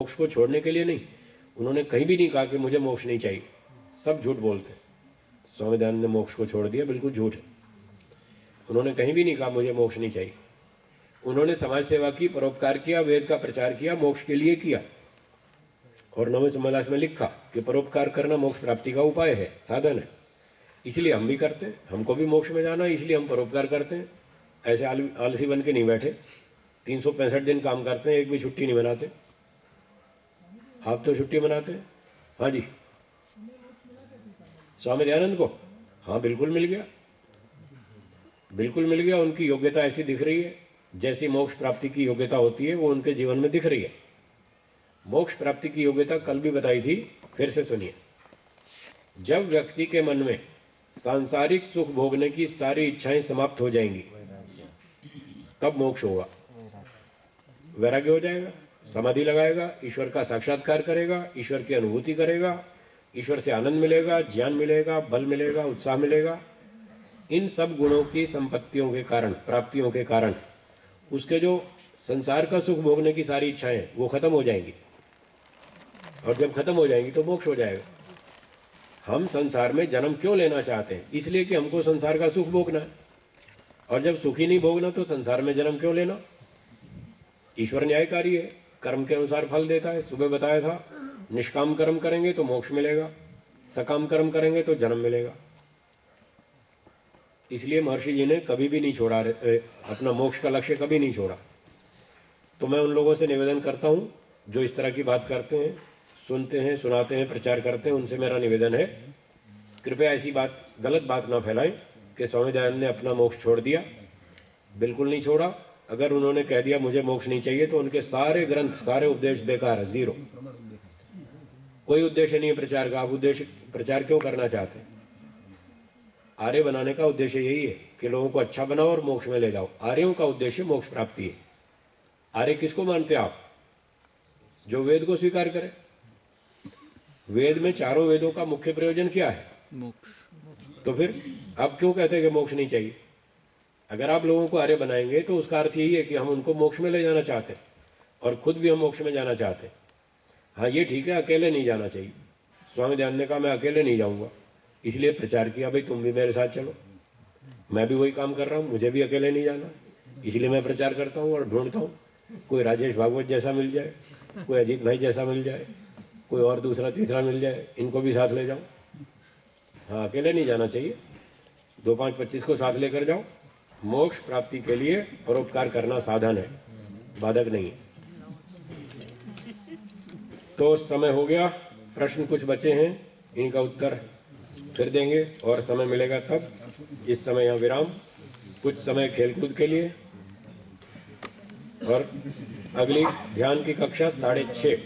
मोक्ष को छोड़ने के लिए नहीं। उन्होंने कहीं भी नहीं कहा कि मुझे मोक्ष नहीं चाहिए, सब झूठ बोलते हैं। स्वामी दयानंद ने मोक्ष को छोड़ दिया, बिल्कुल झूठ है। उन्होंने कहीं भी नहीं कहा मुझे मोक्ष नहीं चाहिए। उन्होंने समाज सेवा की, परोपकार किया, वेद का प्रचार किया, मोक्ष के लिए किया। और नवमे समोल्लास में लिखा कि परोपकार करना मोक्ष प्राप्ति का उपाय है, साधन है। इसलिए हम भी करते हैं, हमको भी मोक्ष में जाना, इसलिए हम परोपकार करते हैं। ऐसे आलसी बन के नहीं बैठे, 365 दिन काम करते हैं, एक भी छुट्टी नहीं मनाते। आप तो छुट्टी मनाते हैं। हाँ जी, स्वामी दयानंद को हाँ बिल्कुल मिल गया, बिल्कुल मिल गया। उनकी योग्यता ऐसी दिख रही है जैसी मोक्ष प्राप्ति की योग्यता होती है, वो उनके जीवन में दिख रही है। मोक्ष प्राप्ति की योग्यता कल भी बताई थी, फिर से सुनिए। जब व्यक्ति के मन में सांसारिक सुख भोगने की सारी इच्छाएं समाप्त हो जाएंगी, तब मोक्ष होगा। वैराग्य हो जाएगा, समाधि लगाएगा, ईश्वर का साक्षात्कार करेगा, ईश्वर की अनुभूति करेगा, ईश्वर से आनंद मिलेगा, ज्ञान मिलेगा, बल मिलेगा, उत्साह मिलेगा। इन सब गुणों की संपत्तियों के कारण, प्राप्तियों के कारण उसके जो संसार का सुख भोगने की सारी इच्छाएं वो खत्म हो जाएंगी। और जब खत्म हो जाएंगी तो मोक्ष हो जाएगा। हम संसार में जन्म क्यों लेना चाहते हैं? इसलिए कि हमको संसार का सुख भोगना है। और जब सुख ही नहीं भोगना तो संसार में जन्म क्यों लेना? ईश्वर न्यायकारी है, कर्म के अनुसार फल देता है। सुबह बताया था, निष्काम कर्म करेंगे तो मोक्ष मिलेगा, सकाम कर्म करेंगे तो जन्म मिलेगा। इसलिए महर्षि जी ने कभी भी नहीं छोड़ा, अपना मोक्ष का लक्ष्य कभी नहीं छोड़ा। तो मैं उन लोगों से निवेदन करता हूँ जो इस तरह की बात करते हैं, सुनते हैं, सुनाते हैं, प्रचार करते हैं, उनसे मेरा निवेदन है, कृपया ऐसी बात, गलत बात ना फैलाएं कि स्वामी दयानंद ने अपना मोक्ष छोड़ दिया। बिल्कुल नहीं छोड़ा। अगर उन्होंने कह दिया मुझे मोक्ष नहीं चाहिए तो उनके सारे ग्रंथ, सारे उपदेश बेकार है, जीरो। कोई उद्देश्य नहीं है प्रचार का। आप उद्देश्य प्रचार क्यों करना चाहते हैं? आर्य बनाने का उद्देश्य यही है कि लोगों को अच्छा बनाओ और मोक्ष में ले जाओ। आर्यों का उद्देश्य मोक्ष प्राप्ति है। आर्य किसको मानते हैं आप? जो वेद को स्वीकार करे। वेद में चारों वेदों का मुख्य प्रयोजन क्या है? मोक्ष। तो फिर आप क्यों कहते हैं कि मोक्ष नहीं चाहिए? अगर आप लोगों को आर्य बनाएंगे तो उसका अर्थ यही है कि हम उनको मोक्ष में ले जाना चाहते हैं और खुद भी हम मोक्ष में जाना चाहते हैं। हाँ ये ठीक है, अकेले नहीं जाना चाहिए। स्वामी दयानंद ने कहा मैं अकेले नहीं जाऊंगा, इसलिए प्रचार किया भाई तुम भी मेरे साथ चलो। मैं भी वही काम कर रहा हूँ, मुझे भी अकेले नहीं जाना, इसलिए मैं प्रचार करता हूँ और ढूंढता हूँ कोई राजेश भागवत जैसा मिल जाए, कोई अजीत भाई जैसा मिल जाए, कोई और दूसरा तीसरा मिल जाए, इनको भी साथ ले जाओ। हाँ अकेले नहीं जाना चाहिए, 2, 5, 25 को साथ लेकर जाओ। मोक्ष प्राप्ति के लिए परोपकार करना साधन है, बाधक नहीं है। तो समय हो गया, प्रश्न कुछ बचे हैं, इनका उत्तर फिर देंगे और समय मिलेगा तब। इस समय यहाँ विराम, कुछ समय खेलकूद के लिए, और अगली ध्यान की कक्षा 6:30